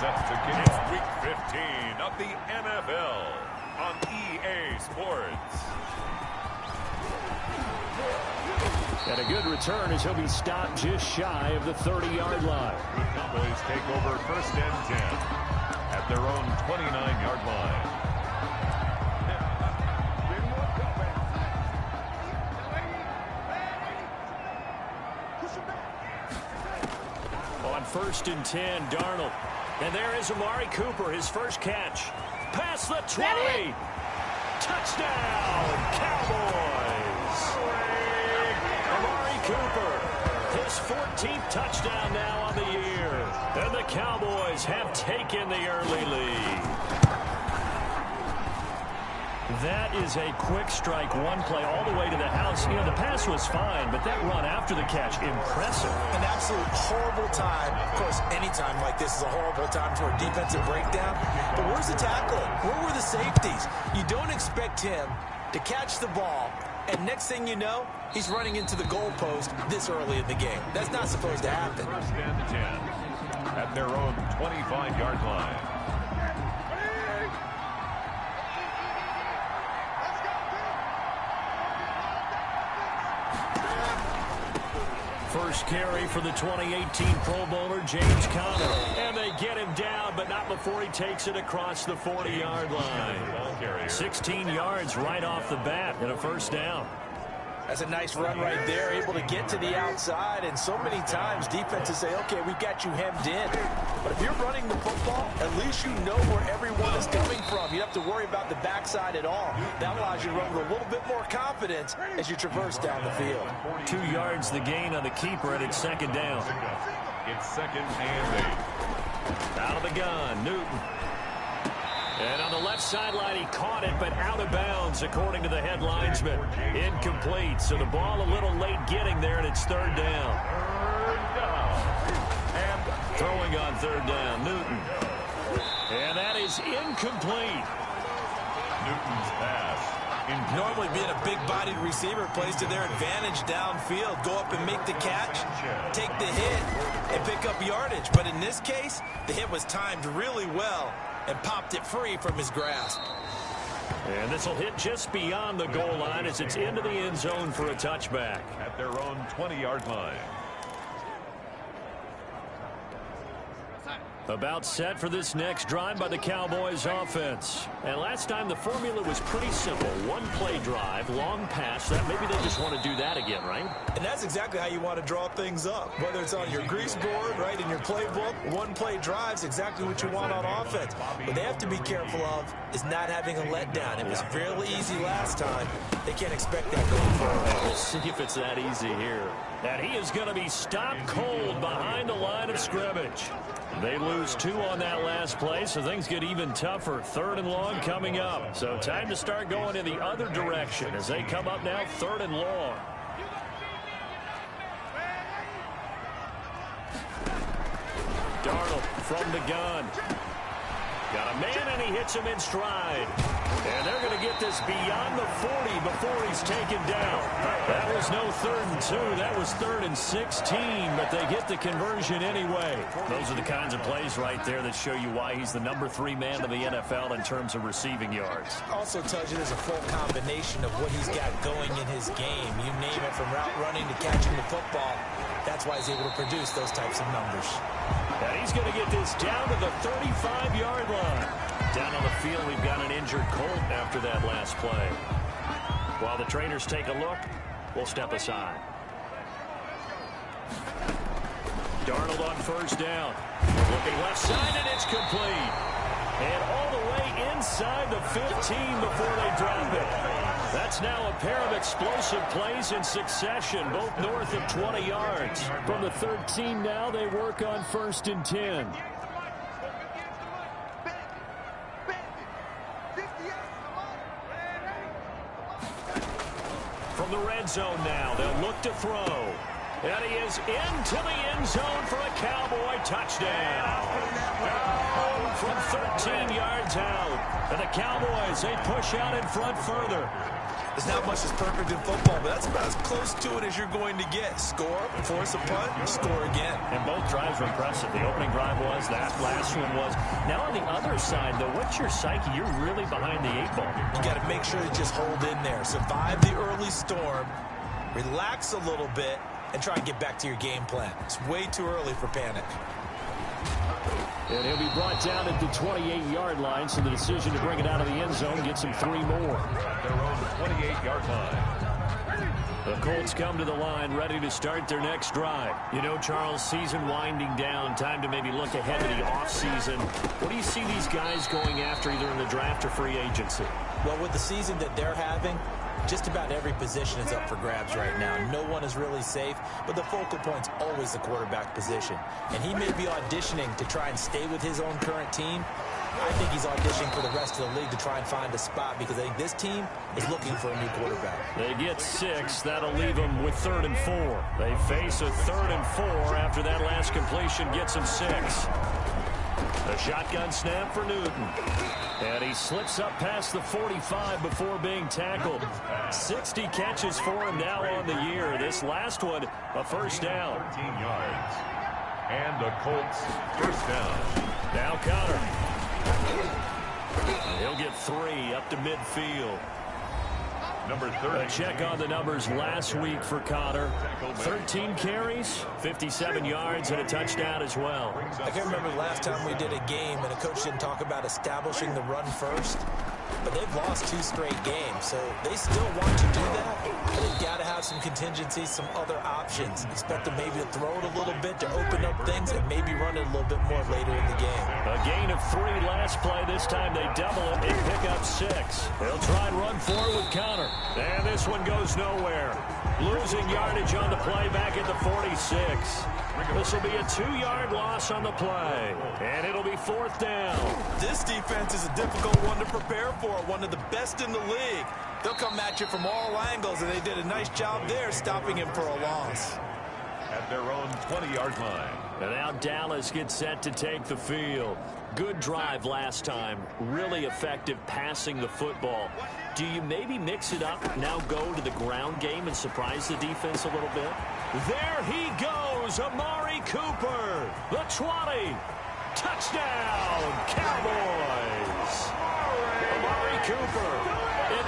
set to kick. It's Week 15 of the NFL on EA Sports. And a good return as he'll be stopped just shy of the 30-yard line. The Cowboys take over 1st and 10 at their own 29-yard line. On 1st and 10, Darnold. And there is Amari Cooper, his first catch. Past the 20. Touchdown, Cowboys. Amari Cooper, his 14th touchdown now on the year. And the Cowboys have taken the early lead. That is a quick strike, one play all the way to the house. You know, the pass was fine, but that run after the catch, impressive. An absolute horrible time. Of course, any time like this is a horrible time for a defensive breakdown. But where's the tackling? Where were the safeties? You don't expect him to catch the ball, and next thing you know, he's running into the goalpost this early in the game. That's not supposed to happen. 1st and 10 at their own 25-yard line. First carry for the 2018 Pro Bowler, James Conner. And they get him down, but not before he takes it across the 40-yard line. 16 yards right off the bat and a first down. That's a nice run right there, able to get to the outside, and so many times defenses say, okay, we've got you hemmed in. But if you're running the football, at least you know where everyone is coming from. You don't have to worry about the backside at all. That allows you to run with a little bit more confidence as you traverse down the field. 2 yards the gain on the keeper, and it's second down. It's 2nd and 8. Out of the gun, Newton. And on the left sideline, he caught it, but out of bounds, according to the head linesman. Incomplete, so the ball a little late getting there, and it's third down. And throwing on third down, Newton. And that is incomplete. Newton's pass. Normally being a big-bodied receiver plays to their advantage downfield. Go up and make the catch, take the hit, and pick up yardage. But in this case, the hit was timed really well and popped it free from his grasp. And this will hit just beyond the goal line as it's into the end zone for a touchback. At their own 20-yard line. About set for this next drive by the Cowboys offense. And last time the formula was pretty simple. One play drive, long pass. That maybe they just want to do that again, right? And that's exactly how you want to draw things up. Whether it's on your grease board, right, in your playbook, one play drive's exactly what you want on offense. What they have to be careful of is not having a letdown. It was fairly easy last time. They can't expect that going forward. We'll see if it's that easy here. And he is going to be stopped cold behind the line of scrimmage. They lose 2 on that last play, so things get even tougher. 3rd and long coming up. So time to start going in the other direction as they come up now 3rd and long. Darnold from the gun. Got a man, and he hits him in stride. And they're going to get this beyond the 40 before he's taken down. That was no 3rd and 2. That was 3rd and 16, but they get the conversion anyway. Those are the kinds of plays right there that show you why he's the number 3 man in the NFL in terms of receiving yards. Also tells you there's a full combination of what he's got going in his game. You name it, from route running to catching the football. That's why he's able to produce those types of numbers. And he's going to get this down to the 35-yard line. Down on the field, we've got an injured Colt after that last play. While the trainers take a look, we'll step aside. Darnold on first down. Looking left side, and it's complete. And all the way inside the 15 before they drop it. That's now a pair of explosive plays in succession, both north of 20 yards. From the 13 now, they work on 1st and 10. From the red zone now, they'll look to throw. And he is into the end zone for a Cowboy touchdown. From 13 yards out. And the Cowboys, they push out in front further. There's not much that's perfect in football, but that's about as close to it as you're going to get. Score, force a punt, score again. And both drives were impressive. The opening drive was, that last one was. Now on the other side, though, what's your psyche? You're really behind the 8 ball. You got to make sure to just hold in there. Survive the early storm, relax a little bit, and try and get back to your game plan. It's way too early for panic. And he'll be brought down at the 28-yard line, so the decision to bring it out of the end zone gets him 3 more. At their own 28-yard line. The Colts come to the line, ready to start their next drive. You know, Charles, season winding down, time to maybe look ahead to the offseason. What do you see these guys going after, either in the draft or free agency? Well, with the season that they're having, just about every position is up for grabs right now. No one is really safe, but the focal point's always the quarterback position. And he may be auditioning to try and stay with his own current team. I think he's auditioning for the rest of the league to try and find a spot because I think this team is looking for a new quarterback. They get 6. That'll leave them with 3rd and 4. They face a 3rd and 4 after that last completion gets them 6. A shotgun snap for Newton. And he slips up past the 45 before being tackled. 60 catches for him now on the year. This last one, a first down. 13 yards. And the Colts first down. Now Connor. He'll get 3 up to midfield. Number 30. A check on the numbers last week for Connor. 13 carries, 57 yards, and a touchdown as well. I can remember the last time we did a game and a coach didn't talk about establishing the run first. But they've lost 2 straight games, so they still want to do that. But they've got to have some contingencies, some other options. Expect them maybe to throw it a little bit to open up things and maybe run it a little bit more later in the game. A gain of 3 last play. This time they double it and pick up 6. They'll try and run forward with Connor. And this one goes nowhere. Losing yardage on the play back at the 46. This will be a 2-yard loss on the play. And it'll be 4th down. This defense is a difficult one to prepare for, one of the best in the league. They'll come at you from all angles, and they did a nice job there stopping him for a loss. At their own 20-yard line. And now Dallas gets set to take the field. Good drive last time. Really effective passing the football. Do you maybe mix it up, now go to the ground game and surprise the defense a little bit? There he goes, Amari Cooper. The 20. Touchdown, Cowboys. Amari Cooper, an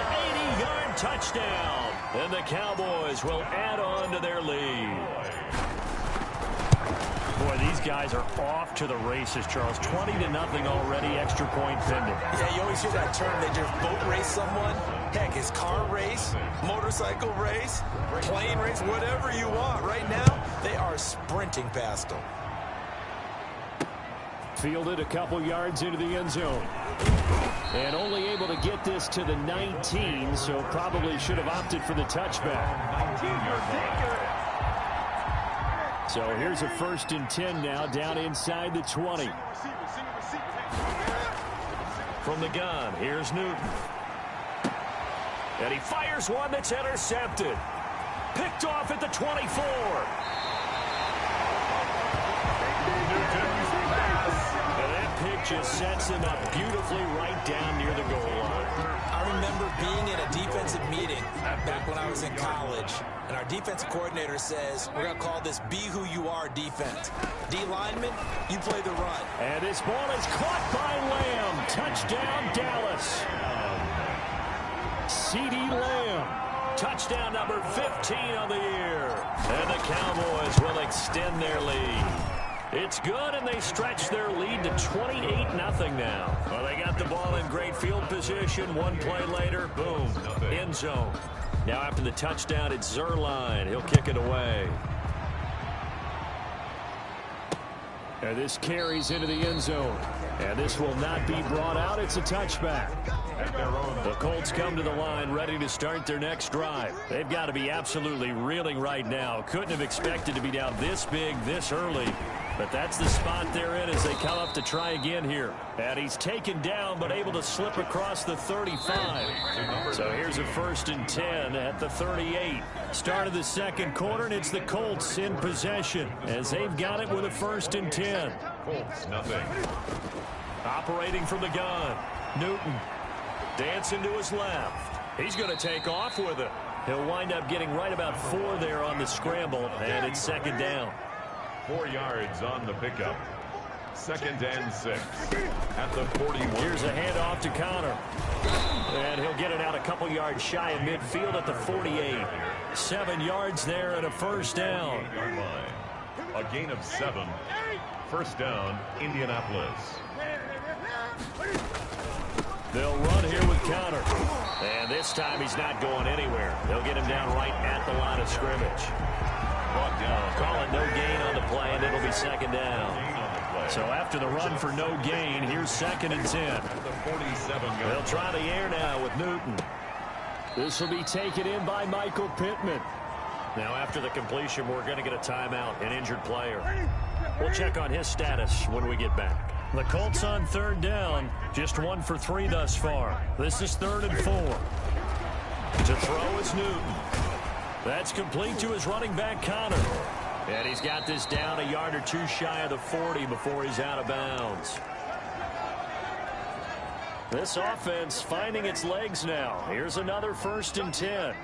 80-yard touchdown. And the Cowboys will add on to their lead. Boy, these guys are off to the races, Charles. 20-0 already, extra point pending. Yeah, you always hear that term, they just boat race someone. Heck, it's car race, motorcycle race, plane race, whatever you want. Right now, they are sprinting past them. Fielded a couple yards into the end zone. And only able to get this to the 19, so probably should have opted for the touchback. 19-yard line. So here's a 1st and 10 now, down inside the 20. From the gun, here's Newton. And he fires one that's intercepted. Picked off at the 24. And that pick just sets him up beautifully right down near the goal line. I remember being in a defensive meeting back when I was in college, and our defensive coordinator says, we're going to call this Be Who You Are defense. D lineman, you play the run. And this ball is caught by Lamb. Touchdown, Dallas. C.D. Lamb. Touchdown number 15 on the year. And the Cowboys will extend their lead. It's good, and they stretch their lead to 28-0 now. Well, they got the ball in great field position. One play later, boom, end zone. Now after the touchdown, it's Zerline. He'll kick it away. And this carries into the end zone. And this will not be brought out. It's a touchback. The Colts come to the line ready to start their next drive. They've got to be absolutely reeling right now. Couldn't have expected to be down this big, this early. But that's the spot they're in as they come up to try again here. And he's taken down but able to slip across the 35. So here's a 1st and 10 at the 38. Start of the second quarter, and it's the Colts in possession as they've got it with a 1st and 10. Colts, nothing. Operating from the gun, Newton dancing to his left. He's going to take off with it. He'll wind up getting right about 4 there on the scramble, and it's 2nd down. 4 yards on the pickup. 2nd and 6 at the 41. Here's a handoff to Connor. And he'll get it out a couple yards shy of midfield at the 48. 7 yards there and a 1st down. A gain of 7. 1st down, Indianapolis. They'll run here with Connor. And this time he's not going anywhere. They'll get him down right at the line of scrimmage. Brought down. Call it no gain on the play, and it'll be 2nd down. So after the run for no gain, here's 2nd and 10. They'll try the air now with Newton. This will be taken in by Michael Pittman. Now after the completion, we're going to get a timeout, an injured player. We'll check on his status when we get back. The Colts on 3rd down, just 1 for 3 thus far. This is 3rd and 4. To throw is Newton. That's complete to his running back, Connor. And he's got this down a yard or 2 shy of the 40 before he's out of bounds. This offense finding its legs now. Here's another 1st and 10.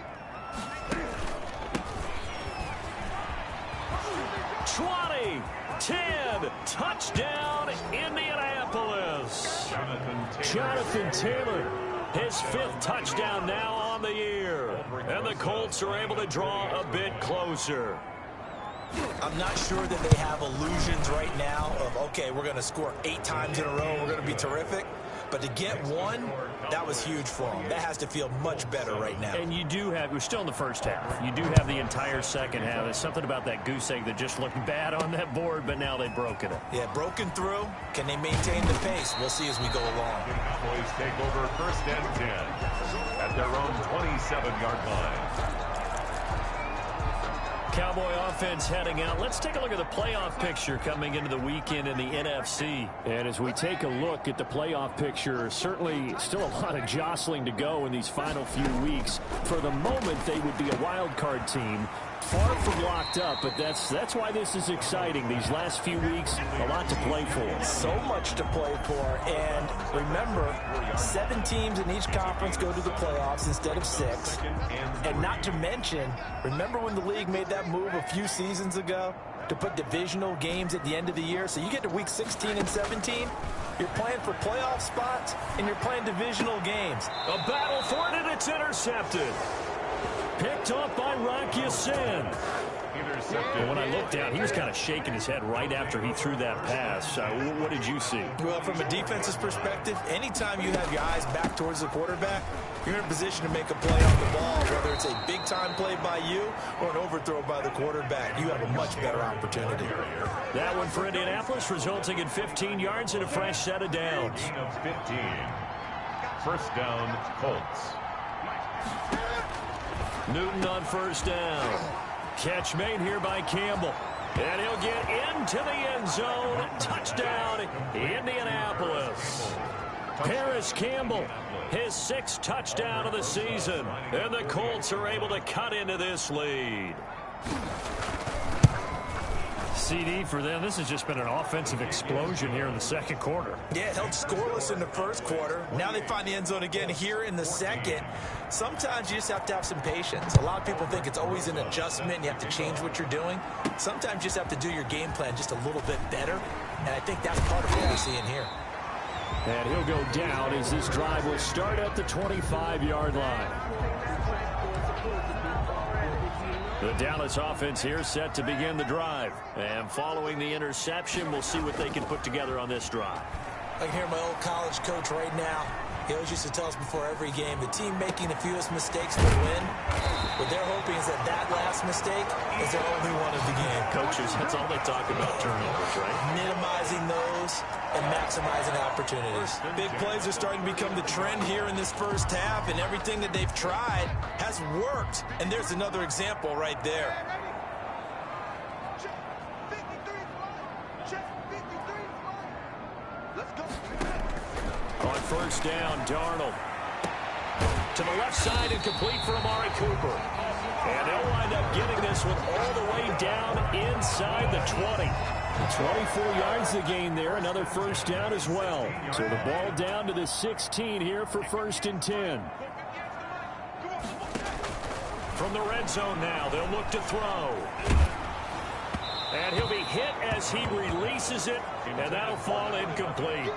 20, 10, touchdown, Indianapolis. Jonathan Taylor, his 5th touchdown now on the year. And the Colts are able to draw a bit closer. I'm not sure that they have illusions right now of, okay, we're going to score 8 times in a row, we're going to be terrific. But to get 1, that was huge for them. That has to feel much better right now. And you do have, we're still in the first half. You do have the entire second half. There's something about that goose egg that just looked bad on that board, but now they've broken it. Yeah, broken through. Can they maintain the pace? We'll see as we go along. Cowboys take over 1st and 10 at their own 27-yard line. Cowboy offense heading out. Let's take a look at the playoff picture coming into the weekend in the NFC. And as we take a look at the playoff picture, certainly still a lot of jostling to go in these final few weeks. For the moment, they would be a wild card team. Far from locked up, but that's why this is exciting. These last few weeks, a lot to play for. So much to play for. And remember, 7 teams in each conference go to the playoffs instead of 6. And not to mention, remember when the league made that move a few seasons ago to put divisional games at the end of the year? So you get to week 16 and 17, you're playing for playoff spots, and you're playing divisional games. A battle for it, and it's intercepted. Picked off by Rocky Sin. When I looked down, he was kind of shaking his head right after he threw that pass. What did you see? Well, from a defense's perspective, anytime you have your eyes back towards the quarterback, you're in a position to make a play on the ball, whether it's a big-time play by you or an overthrow by the quarterback. You have a much better opportunity. That one for Indianapolis, resulting in 15 yards and a fresh set of downs. 15. 1st down, Colts. Newton on 1st down. Catch made here by Campbell. And he'll get into the end zone. Touchdown, Indianapolis. Paris Campbell, his 6th touchdown of the season. And the Colts are able to cut into this lead. CD for them. This has just been an offensive explosion here in the second quarter. Yeah, held scoreless in the first quarter. Now they find the end zone again here in the second. Sometimes you just have to have some patience. A lot of people think it's always an adjustment and you have to change what you're doing. Sometimes you just have to do your game plan just a little bit better. And I think that's part of what we're seeing here. And he'll go down as this drive will start at the 25-yard line. The Dallas offense here set to begin the drive. And following the interception, we'll see what they can put together on this drive. I can hear my old college coach right now. He always used to tell us before every game, the team making the fewest mistakes will win. What they're hoping is that that last mistake is their only one of the game. Coaches, that's all they talk about, turnovers, right? Minimizing those and maximizing opportunities. Big plays are starting to become the trend here in this first half, and everything that they've tried has worked. And there's another example right there. first down. Darnold to the left side and complete for Amari Cooper. And they'll wind up getting this one all the way down inside the 20. 24 yards to gain there. Another first down as well. So the ball down to the 16 here for 1st and 10. From the red zone now, they'll look to throw. And he'll be hit as he releases it, and that'll fall incomplete.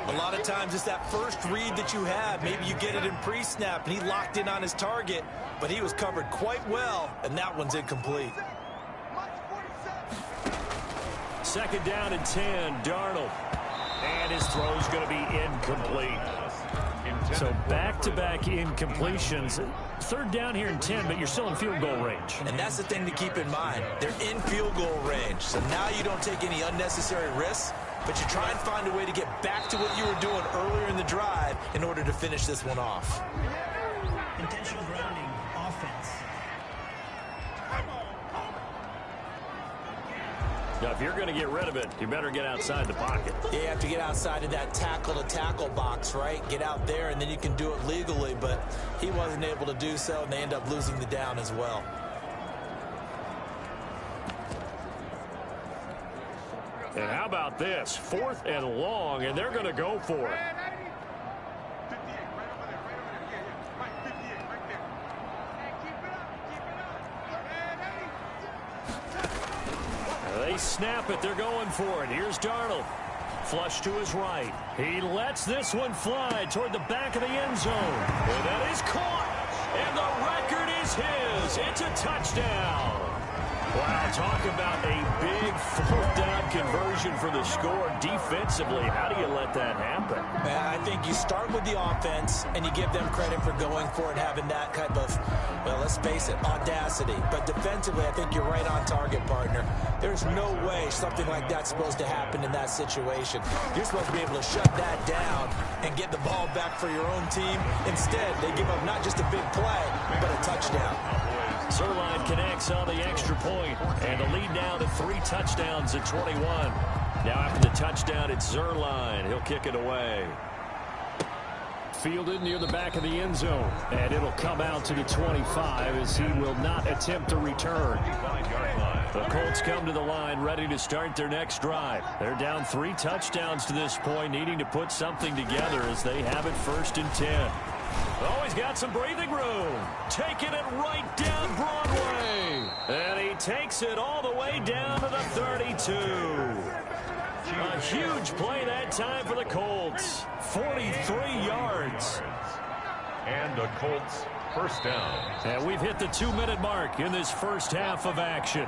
A lot of times it's that first read that you have. Maybe you get it in pre-snap, and he locked in on his target, but he was covered quite well, and that one's incomplete. 2nd down and 10, Darnold. And his throw's going to be incomplete. So back-to-back incompletions. 3rd down here and 10, but you're still in field goal range. And that's the thing to keep in mind. They're in field goal range. So now you don't take any unnecessary risks, but you try and find a way to get back to what you were doing earlier in the drive in order to finish this one off. Intentional grounding, offense. Now, if you're going to get rid of it, you better get outside the pocket. Yeah, you have to get outside of that tackle-to-tackle box, right? Get out there, and then you can do it legally, but he wasn't able to do so, and they end up losing the down as well. And how about this? 4th and long, and they're going to go for it. They snap it. They're going for it. Here's Darnold. Flush to his right. He lets this one fly toward the back of the end zone. And that is caught. And the record is his. It's a touchdown. Wow, talk about a big 4th down conversion for the score defensively. How do you let that happen? I think you start with the offense, and you give them credit for going for it, having that type of, well, let's face it, audacity. But defensively, I think you're right on target, partner. There's no way something like that's supposed to happen in that situation. You're supposed to be able to shut that down and get the ball back for your own team. Instead, they give up not just a big play, but a touchdown. Zerline connects on the extra point, and the lead now to 3 touchdowns at 21. Now after the touchdown, it's Zerline. He'll kick it away. Fielded near the back of the end zone, and it'll come out to the 25 as he will not attempt to return. The Colts come to the line ready to start their next drive. They're down 3 touchdowns to this point, needing to put something together as they have it 1st and 10. Oh, he's got some breathing room. Taking it right down Broadway. And he takes it all the way down to the 32. A huge play that time for the Colts. 43 yards. And the Colts first down. And we've hit the 2-minute mark in this first half of action.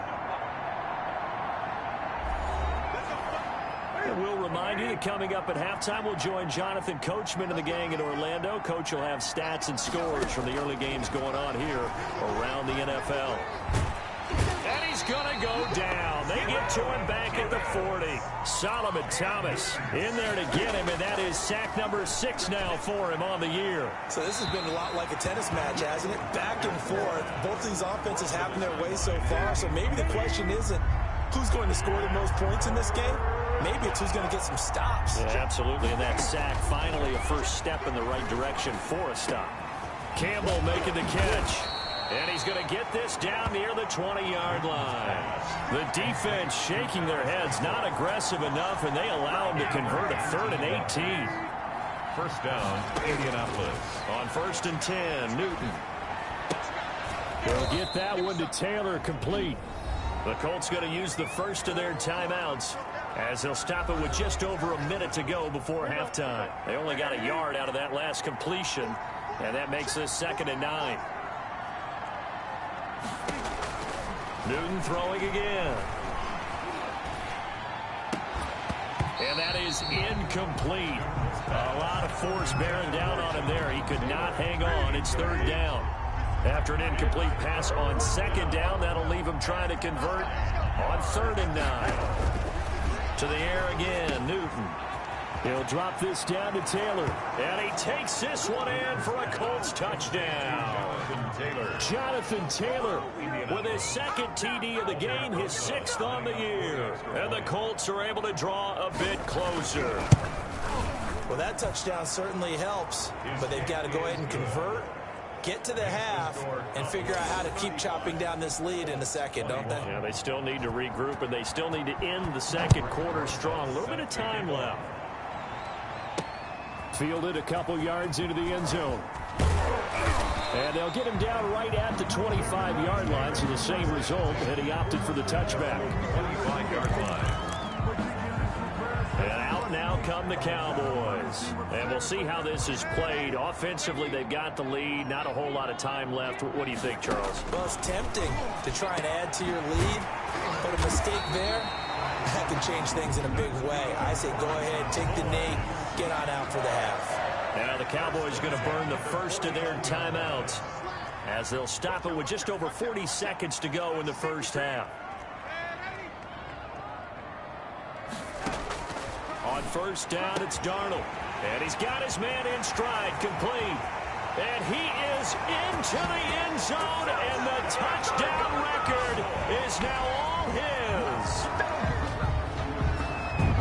We'll remind you that coming up at halftime, we'll join Jonathan Coachman and the gang in Orlando. Coach will have stats and scores from the early games going on here around the NFL. And he's going to go down. They get to him back at the 40. Solomon Thomas in there to get him, and that is sack number 6 now for him on the year. So this has been a lot like a tennis match, hasn't it? Back and forth. Both these offenses having their way so far, so maybe the question isn't who's going to score the most points in this game. Maybe it's who's going to get some stops. Yeah, absolutely, and that sack finally a first step in the right direction for a stop. Campbell making the catch. And he's going to get this down near the 20-yard line. The defense shaking their heads, not aggressive enough, and they allow him to convert a 3rd and 18. First down, Indianapolis. On 1st and 10, Newton. They'll get that one to Taylor complete. The Colts going to use the first of their timeouts as they'll stop it with just over a minute to go before halftime. They only got a yard out of that last completion, and that makes this 2nd and 9. Newton throwing again. And that is incomplete. A lot of force bearing down on him there. He could not hang on. It's 3rd down. After an incomplete pass on 2nd down, that'll leave him trying to convert on 3rd and 9. To the air again, Newton. He'll drop this down to Taylor. And he takes this one in for a Colts touchdown. Jonathan Taylor with his 2nd TD of the game, his 6th on the year. And the Colts are able to draw a bit closer. Well, that touchdown certainly helps, but they've got to go ahead and convert, get to the half, and figure out how to keep chopping down this lead in the second, don't they? Yeah, they still need to regroup, and they still need to end the second quarter strong. A little bit of time left. Fielded a couple yards into the end zone. And they'll get him down right at the 25-yard line, so the same result, and he opted for the touchback. 25-yard line. And out now come the Cowboys. And we'll see how this is played. Offensively, they've got the lead. Not a whole lot of time left. What do you think, Charles? Well, it's tempting to try and add to your lead, but a mistake there, that could change things in a big way. I say go ahead, take the knee, get on out for the half. Now the Cowboys going to burn the first of their timeouts as they'll stop it with just over 40 seconds to go in the first half. On first down, it's Darnold. And he's got his man in stride, complete. And he is into the end zone, and the touchdown record is now all his.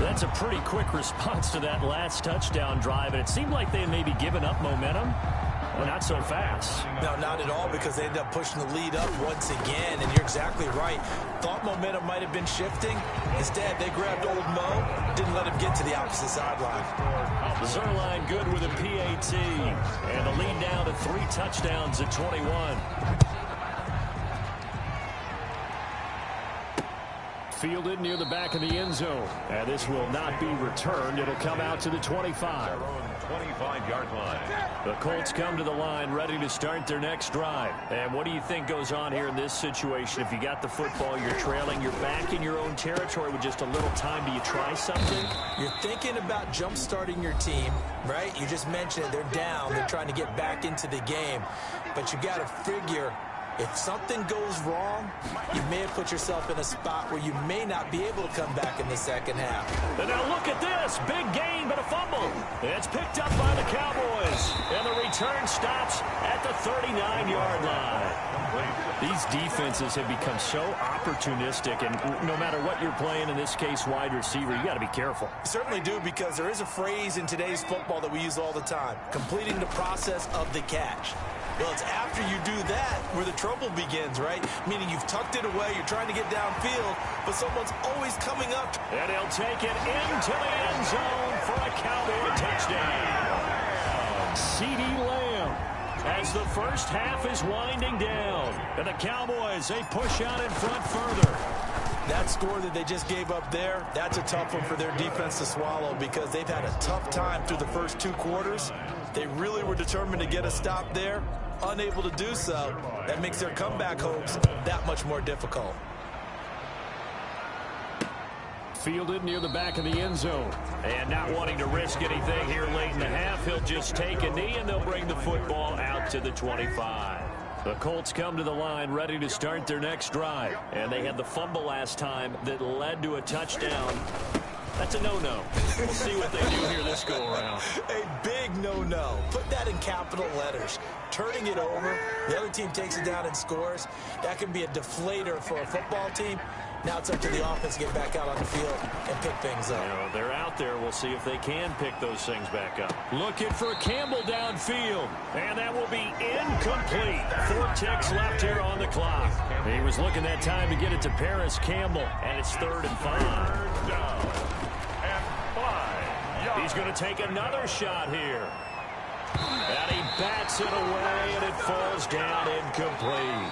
That's a pretty quick response to that last touchdown drive, and it seemed like they had maybe given up momentum. Well, not so fast. No, not at all, because they ended up pushing the lead up once again, and you're exactly right. Thought momentum might have been shifting. Instead, they grabbed old Mo, didn't let him get to the opposite sideline. Zerline good with a PAT, and the lead down to 3 touchdowns at 21. Fielded near the back of the end zone. And this will not be returned. It'll come out to the 25. 25-yard line. The Colts come to the line ready to start their next drive. And what do you think goes on here in this situation? If you got the football, you're trailing, you're back in your own territory with just a little time. Do you try something? You're thinking about jump-starting your team, right? You just mentioned it. They're down. They're trying to get back into the game. But you got to figure, if something goes wrong, you may have put yourself in a spot where you may not be able to come back in the second half. And now look at this. Big gain, but a fumble. It's picked up by the Cowboys. And the return stops at the 39-yard line. These defenses have become so opportunistic, and no matter what you're playing, in this case wide receiver, you got to be careful. You certainly do, because there is a phrase in today's football that we use all the time, completing the process of the catch. Well, it's after you do that where the trouble begins, right? Meaning you've tucked it away, you're trying to get downfield, but someone's always coming up. And he'll take it into the end zone for a Cowboy touchdown. CeeDee Lamb as the first half is winding down. And the Cowboys, they push out in front further. That score that they just gave up there, that's a tough one for their defense to swallow, because they've had a tough time through the first 2 quarters. They really were determined to get a stop there. Unable to do so, that makes their comeback hopes that much more difficult. Fielded near the back of the end zone. And not wanting to risk anything here late in the half, he'll just take a knee, and they'll bring the football out to the 25. The Colts come to the line ready to start their next drive. And they had the fumble last time that led to a touchdown. That's a no-no. We'll see what they do here this go-around. A big no-no. Put that in capital letters. Turning it over, the other team takes it down and scores. That can be a deflator for a football team. Now it's up to the offense to get back out on the field and pick things up. You know, they're out there. We'll see if they can pick those things back up. Looking for Campbell downfield. And that will be incomplete. 4 ticks left here on the clock. He was looking that time to get it to Paris Campbell. And it's 3rd and 5. Third down and 5. He's going to take another shot here. And he bats it away, and it falls down incomplete.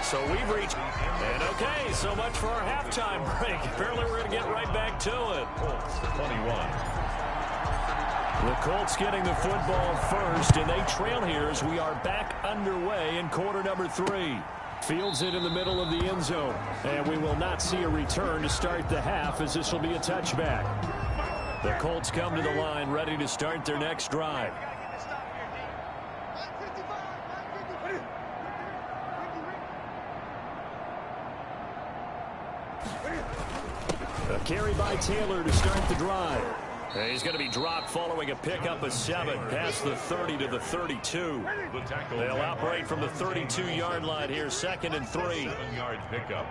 So we've reached, and okay, so much for our halftime break. Apparently we're going to get right back to it. Colts 21. The Colts getting the football first, and they trail here as we are back underway in quarter number 3. Fields it in the middle of the end zone, and we will not see a return to start the half, as this will be a touchback. The Colts come to the line ready to start their next drive. A carry by Taylor to start the drive. And he's going to be dropped following a pickup of 7 past the 30 to the 32. They'll operate from the 32-yard line here, 2nd and 3. 7-yard pickup.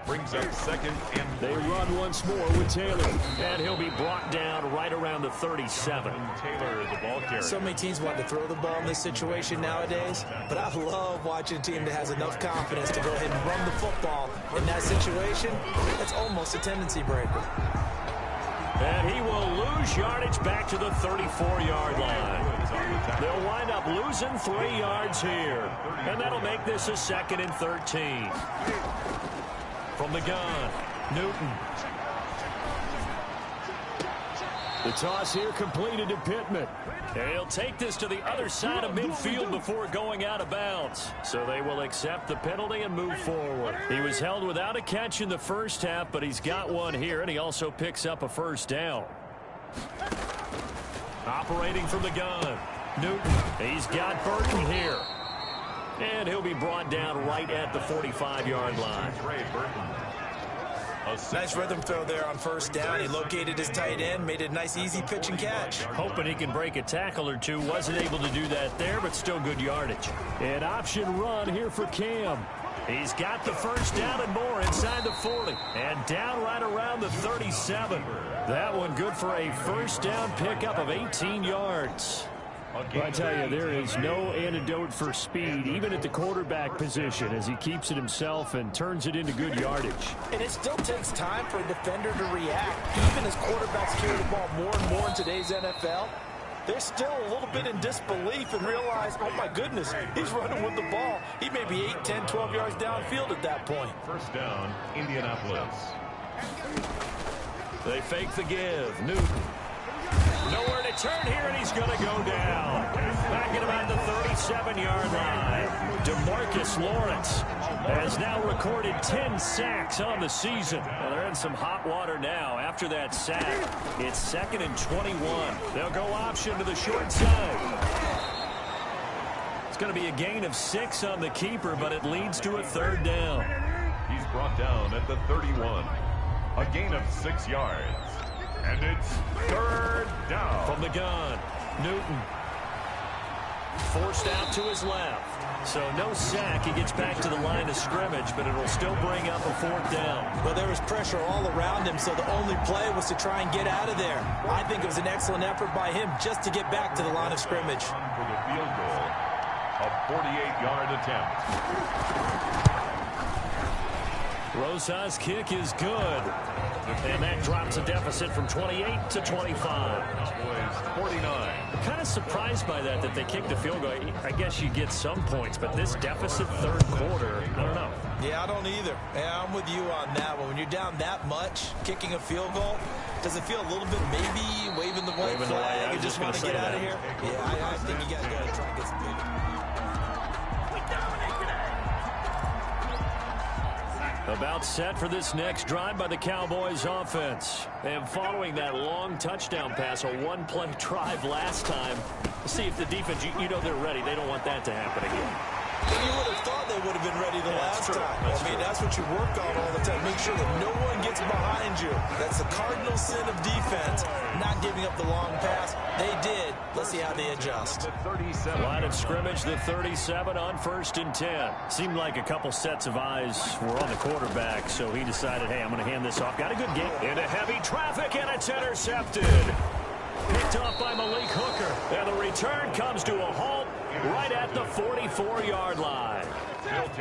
Brings up second and They run once more with Taylor, and he'll be brought down right around the 37. Taylor, the ball carrier. So many teams want to throw the ball in this situation nowadays, but I love watching a team that has enough confidence to go ahead and run the football. In that situation, it's almost a tendency breaker. And he will lose yardage back to the 34-yard line. They'll wind up losing 3 yards here, and that'll make this a 2nd and 13. From the gun, Newton. The toss here completed to Pittman. And he'll take this to the other side of midfield before going out of bounds. So they will accept the penalty and move forward. He was held without a catch in the first half, but he's got one here, and he also picks up a first down. Operating from the gun, Newton. He's got Burton here. And he'll be brought down right at the 45-yard line. Nice rhythm throw there on first down. He located his tight end, made a nice easy pitch and catch. Hoping he can break a tackle or two. Wasn't able to do that there, but still good yardage. An option run here for Cam. He's got the first down and more inside the 40. And down right around the 37. That one good for a first down pickup of 18 yards. I tell you, there is no antidote for speed, even at the quarterback position, as he keeps it himself and turns it into good yardage. And it still takes time for a defender to react. Even as quarterbacks carry the ball more and more in today's NFL, they're still a little bit in disbelief and realize, oh my goodness, he's running with the ball. He may be 8, 10, 12 yards downfield at that point. First down, Indianapolis. They fake the give. Newton. Nowhere to turn here, and he's going to go down. Back at about the 37-yard line. DeMarcus Lawrence has now recorded 10 sacks on the season. Well, they're in some hot water now after that sack. It's 2nd and 21. They'll go option to the short side. It's going to be a gain of 6 on the keeper, but it leads to a 3rd down. He's brought down at the 31. A gain of 6 yards. And it's 3rd down. From the gun, Newton. Forced out to his left. So no sack. He gets back to the line of scrimmage, but it'll still bring up a 4th down. Well, there was pressure all around him, so the only play was to try and get out of there. I think it was an excellent effort by him just to get back to the line of scrimmage. For the field goal, a 48-yard attempt. Rosa's kick is good. And that drops a deficit from 28 to 25. Cowboys 49. Kind of surprised by that they kicked a field goal. I guess you get some points, but this deficit 3rd quarter, I don't know. Yeah, I don't either. Yeah, I'm with you on that one. When you're down that much, kicking a field goal, does it feel a little bit maybe waving the white flag and just want to get out of here? Yeah, I think you got to go and try and get some big. About set for this next drive by the Cowboys offense. And following that long touchdown pass, a 1-play drive last time, see if the defense, you know they're ready. They don't want that to happen again. Well, you would have thought they would have been ready the last time. That's what you work on all the time. Make sure that no one gets behind you. That's the cardinal sin of defense, not giving up the long pass. They did. Let's see how they adjust. Line of scrimmage, the 37 on 1st and 10. Seemed like a couple sets of eyes were on the quarterback, so he decided, hey, I'm going to hand this off. Got a good game. Into heavy traffic, and it's intercepted. Picked off by Malik Hooker. And the return comes to a halt right at the 44-yard line.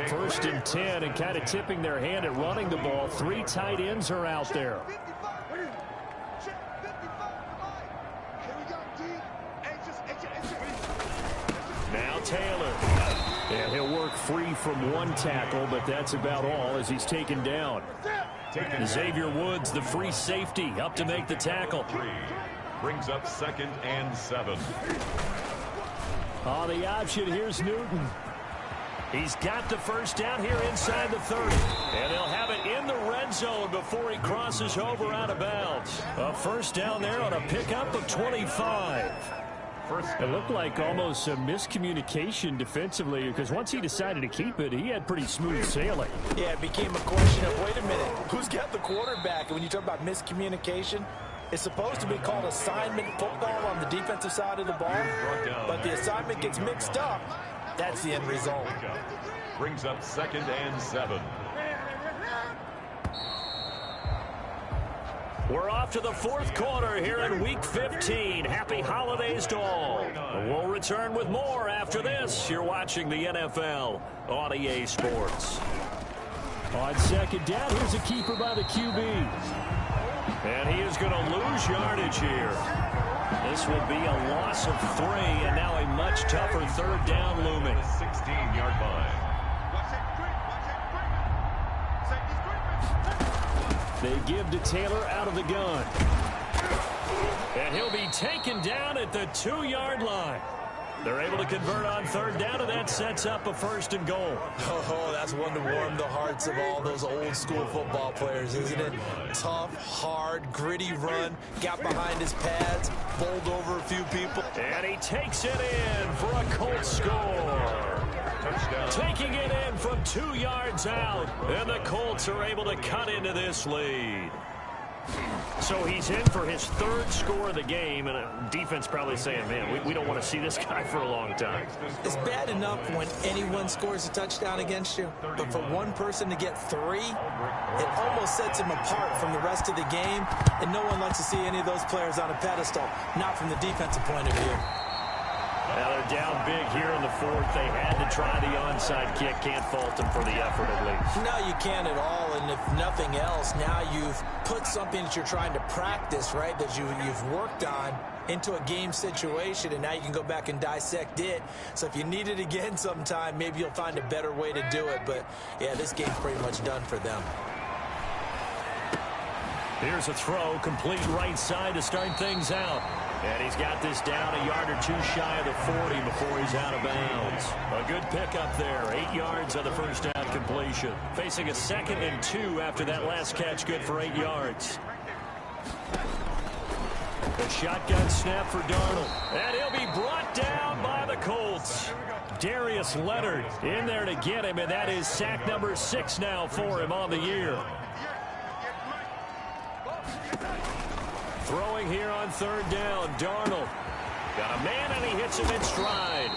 1st and 10, and kind of tipping their hand at running the ball. 3 tight ends are out there. Now Taylor. And he'll work free from 1 tackle, but that's about all as he's taken down. Xavier Woods, the free safety, up to make the tackle. Brings up 2nd and 7. On the option, here's Newton. He's got the first down here inside the 30. And they'll have it in the red zone before he crosses over out of bounds. A first down there on a pickup of 25. It looked like almost a miscommunication defensively, because once he decided to keep it, he had pretty smooth sailing. Yeah, it became a question of, wait a minute, who's got the quarterback? And when you talk about miscommunication, it's supposed to be called assignment football on the defensive side of the ball, but the assignment gets mixed up. That's the end result. Brings up 2nd and 7. We're off to the fourth quarter here in Week 15. Happy holidays to all. We'll return with more after this. You're watching the NFL on EA Sports. On second down, here's a keeper by the QB. And he is going to lose yardage here. This will be a loss of 3, and now a much tougher third down looming. 16-yard line. They give to Taylor out of the gun. And he'll be taken down at the 2-yard line. They're able to convert on third down, and that sets up a 1st and goal. Oh, that's one to warm the hearts of all those old school football players, isn't it? Tough, hard, gritty run, got behind his pads, bowled over a few people. And he takes it in for a Colts score. Touchdown. Taking it in from 2 yards out, and the Colts are able to cut into this lead. So he's in for his 3rd score of the game, and defense probably saying, man, we don't want to see this guy for a long time. It's bad enough when anyone scores a touchdown against you, but for one person to get 3, it almost sets him apart from the rest of the game, and no one likes to see any of those players on a pedestal, not from the defensive point of view. Now they're down big here in the 4th. They had to try the onside kick. Can't fault them for the effort, at least. No, you can't at all. And if nothing else, now you've put something that you're trying to practice, right, that you've worked on into a game situation, and now you can go back and dissect it. So if you need it again sometime, maybe you'll find a better way to do it. But, yeah, this game's pretty much done for them. Here's a throw, complete right side to start things out. And he's got this down a yard or 2 shy of the 40 before he's out of bounds. A good pickup there, 8 yards on the first down completion. Facing a 2nd and 2 after that last catch, good for 8 yards. The shotgun snap for Darnold. And he'll be brought down by the Colts. Darius Leonard in there to get him, and that is sack number 6 now for him on the year. Throwing here on 3rd down, Darnold. Got a man, and he hits him in stride.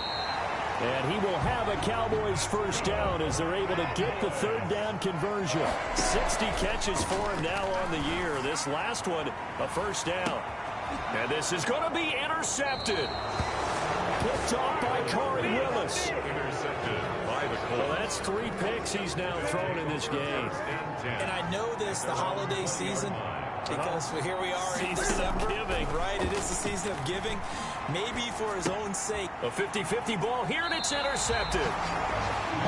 And he will have a Cowboys 1st down as they're able to get the 3rd down conversion. 60 catches for him now on the year. This last one, a 1st down. And this is going to be intercepted. Picked off by Corey Willis. Intercepted by the Colts. Well, that's 3 picks he's now thrown in this game. And I know this, the holiday season, because here we are in December, right? It is the season of giving. Maybe for his own sake. A 50-50 ball here, and it's intercepted.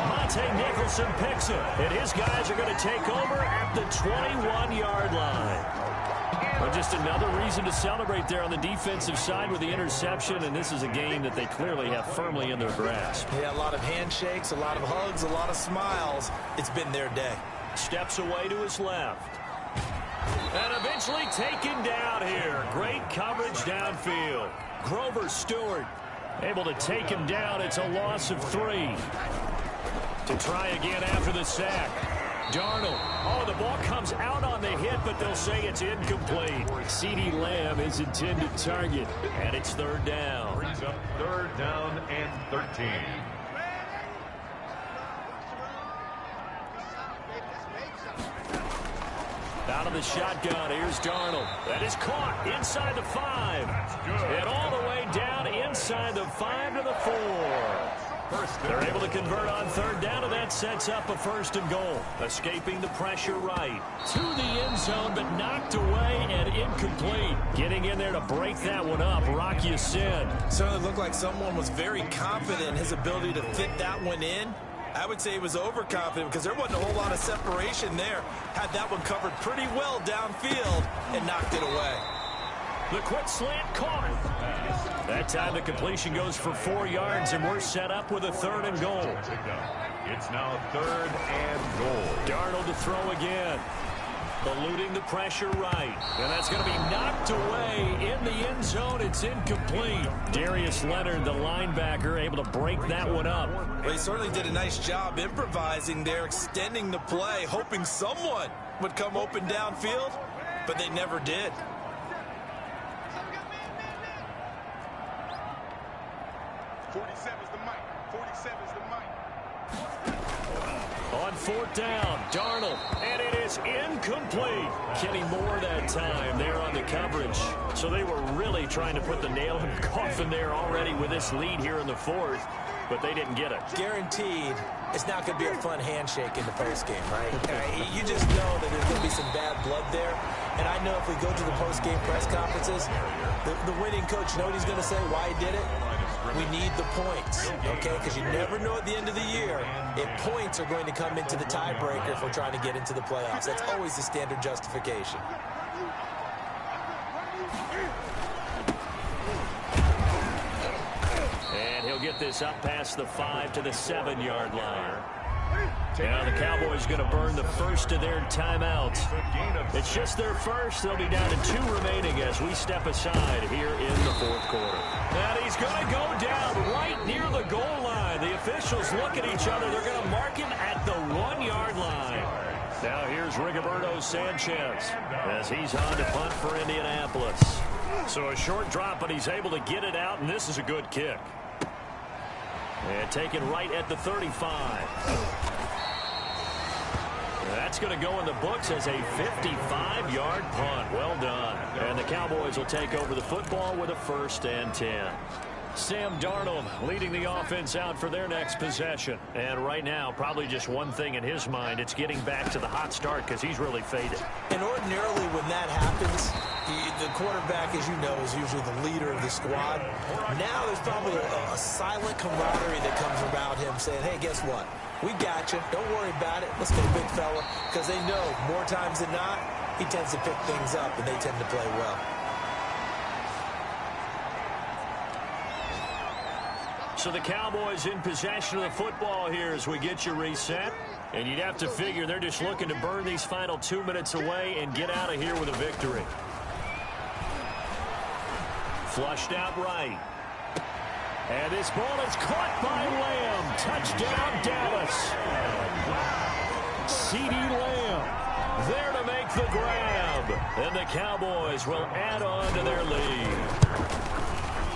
Monte Nicholson picks it, and his guys are going to take over at the 21-yard line. Well, just another reason to celebrate there on the defensive side with the interception, and this is a game that they clearly have firmly in their grasp. Yeah, a lot of handshakes, a lot of hugs, a lot of smiles. It's been their day. Steps away to his left. And eventually taken down here. Great coverage downfield. Grover Stewart able to take him down. It's a loss of 3. To try again after the sack. Darnold. Oh, the ball comes out on the hit, but they'll say it's incomplete. CeeDee Lamb is intended target, and it's 3rd down. Brings up 3rd down and 13. Out of the shotgun, here's Darnold. That is caught inside the 5. And all the way down inside the 5 to the 4. They're able to convert on 3rd down, and that sets up a 1st and goal. Escaping the pressure right. To the end zone, but knocked away and incomplete. Getting in there to break that one up, Rock Ya-Sin. Certainly looked like someone was very confident in his ability to fit that one in. I would say he was overconfident because there wasn't a whole lot of separation there. Had that one covered pretty well downfield and knocked it away. The quick slant caught. That time the completion goes for 4 yards, and we're set up with a 3rd and goal. It's now 3rd and goal. Darnold to throw again. Eluding the pressure right. And that's going to be knocked away in the end zone. It's incomplete. Darius Leonard, the linebacker, able to break that one up. Well, he certainly did a nice job improvising there, extending the play, hoping someone would come open downfield, but they never did. On 4th down, Darnold, and it is incomplete. Kenny Moore that time there on the coverage. So they were really trying to put the nail in the coffin there already with this lead here in the 4th, but they didn't get it. Guaranteed it's not going to be a fun handshake in the postgame, right? You just know that there's going to be some bad blood there. And I know if we go to the postgame press conferences, the winning coach, you know what he's going to say, why he did it? We need the points, okay? Because you never know at the end of the year if points are going to come into the tiebreaker if we're trying to get into the playoffs. That's always the standard justification. And he'll get this up past the 5 to the 7-yard line. Now the Cowboys going to burn the first of their timeouts. It's just their first. They'll be down to 2 remaining as we step aside here in the 4th quarter. And he's going to go down right near the goal line. The officials look at each other. They're going to mark him at the 1-yard line. Now here's Rigoberto Sanchez as he's on to punt for Indianapolis. So a short drop, but he's able to get it out, and this is a good kick. And taken right at the 35. That's going to go in the books as a 55-yard punt. Well done. And the Cowboys will take over the football with a 1st and 10. Sam Darnold leading the offense out for their next possession. And right now, probably just one thing in his mind. It's getting back to the hot start because he's really faded. And ordinarily when that happens, the quarterback, as you know, is usually the leader of the squad. Now there's probably a silent camaraderie that comes around him saying, hey, guess what? We got you. Don't worry about it. Let's go, big fella. Because they know more times than not, he tends to pick things up, and they tend to play well. So the Cowboys in possession of the football here as we get you reset. And you'd have to figure they're just looking to burn these final 2 minutes away and get out of here with a victory. Flushed out right. And this ball is caught by Lamb. Touchdown, Dallas. CeeDee Lamb there to make the grab. And the Cowboys will add on to their lead.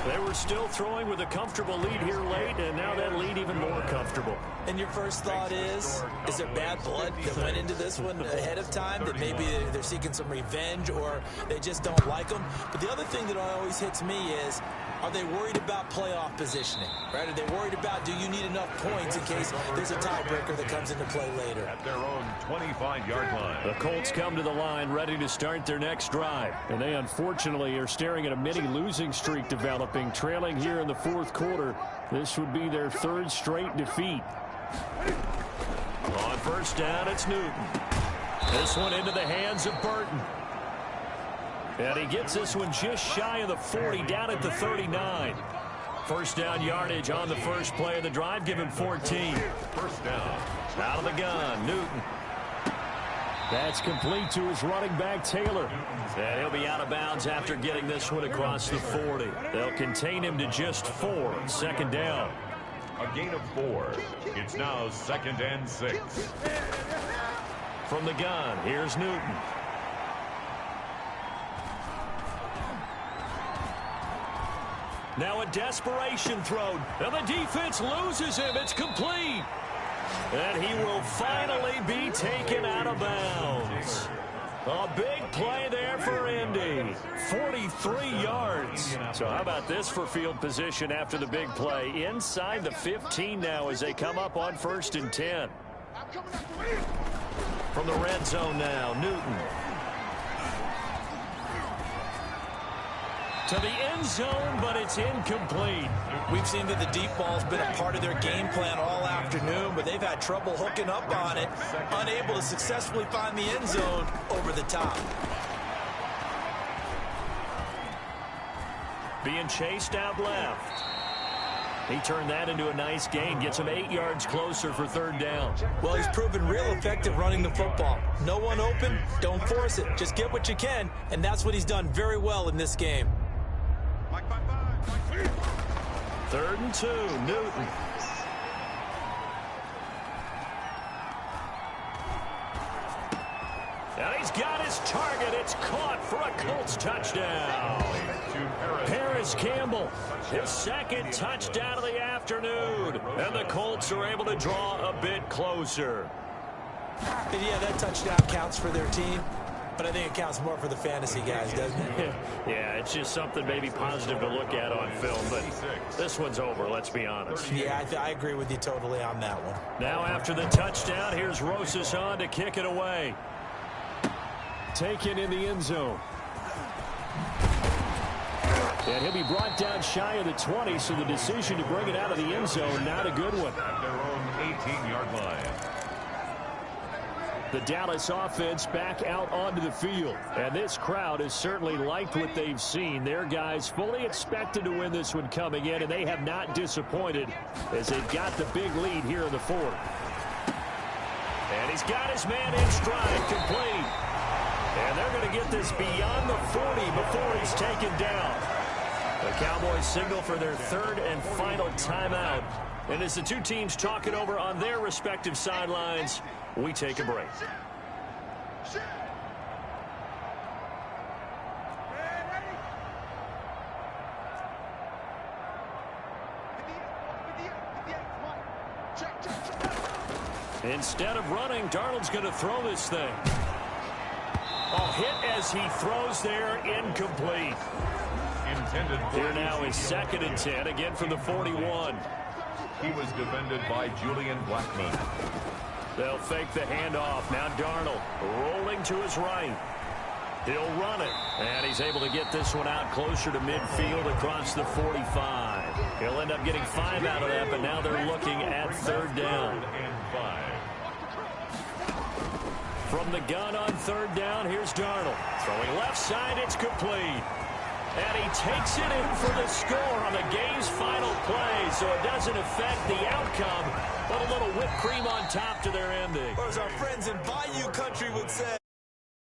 They were still throwing with a comfortable lead here late, and now that lead even more comfortable. And your first thought is there bad blood that went into this one ahead of time, that maybe they're seeking some revenge or they just don't like them? But the other thing that always hits me is, are they worried about playoff positioning? Right? Are they worried about, do you need enough points in case there's a tiebreaker that comes into play later? At their own 25-yard line. The Colts come to the line ready to start their next drive. And they unfortunately are staring at a mini losing streak developing, trailing here in the 4th quarter. This would be their 3rd straight defeat. On 1st down, it's Newton. This one into the hands of Burton. And he gets this one just shy of the 40, down at the 39. 1st down yardage on the first play of the drive. Give him 14. 1st down. Out of the gun, Newton. That's complete to his running back, Taylor. And he'll be out of bounds after getting this one across the 40. They'll contain him to just 4. 2nd down. A gain of 4. It's now 2nd and 6. From the gun, here's Newton. Now a desperation throw. And the defense loses him. It's complete. And he will finally be taken out of bounds. A big play there for Indy. 43 yards. So how about this for field position after the big play? Inside the 15 now as they come up on 1st and 10. From the red zone now, Newton. To the end zone, but it's incomplete. We've seen that the deep ball's been a part of their game plan all afternoon, but they've had trouble hooking up on it, unable to successfully find the end zone over the top. Being chased out left. He turned that into a nice gain, gets him 8 yards closer for 3rd down. Well, he's proven real effective running the football. No one open, don't force it. Just get what you can, and that's what he's done very well in this game. 3rd and 2, Newton. And he's got his target. It's caught for a Colts touchdown. Paris Campbell, his 2nd touchdown of the afternoon. And the Colts are able to draw a bit closer. And yeah, that touchdown counts for their team, but I think it counts more for the fantasy guys, doesn't it? Yeah, it's just something maybe positive to look at on film, but this one's over, let's be honest. Yeah, I agree with you totally on that one. Now after the touchdown, here's Rosas on to kick it away. Taken in the end zone. And he'll be brought down shy of the 20, so the decision to bring it out of the end zone, not a good one. At their own 18-yard line. The Dallas offense back out onto the field. And this crowd has certainly liked what they've seen. Their guys fully expected to win this one coming in, and they have not disappointed as they've got the big lead here in the fourth. And he's got his man in stride, complete. And they're going to get this beyond the 40 before he's taken down. The Cowboys signal for their third and final timeout. And as the two teams talk it over on their respective sidelines, we take a break. Instead of running, Darnold's going to throw this thing. Oh, hit as he throws there, incomplete. Here now is 2nd and 10, again from the 41. He was defended by Julian Blackman. They'll fake the handoff. Now Darnold rolling to his right. He'll run it. And he's able to get this one out closer to midfield across the 45. He'll end up getting 5 out of that, but now they're looking at 3rd down. From the gun on 3rd down, here's Darnold. Throwing left side, it's complete. And he takes it in for the score on the game's final play, so it doesn't affect the outcome, but a little whipped cream on top to their ending. Or as our friends in Bayou Country would say,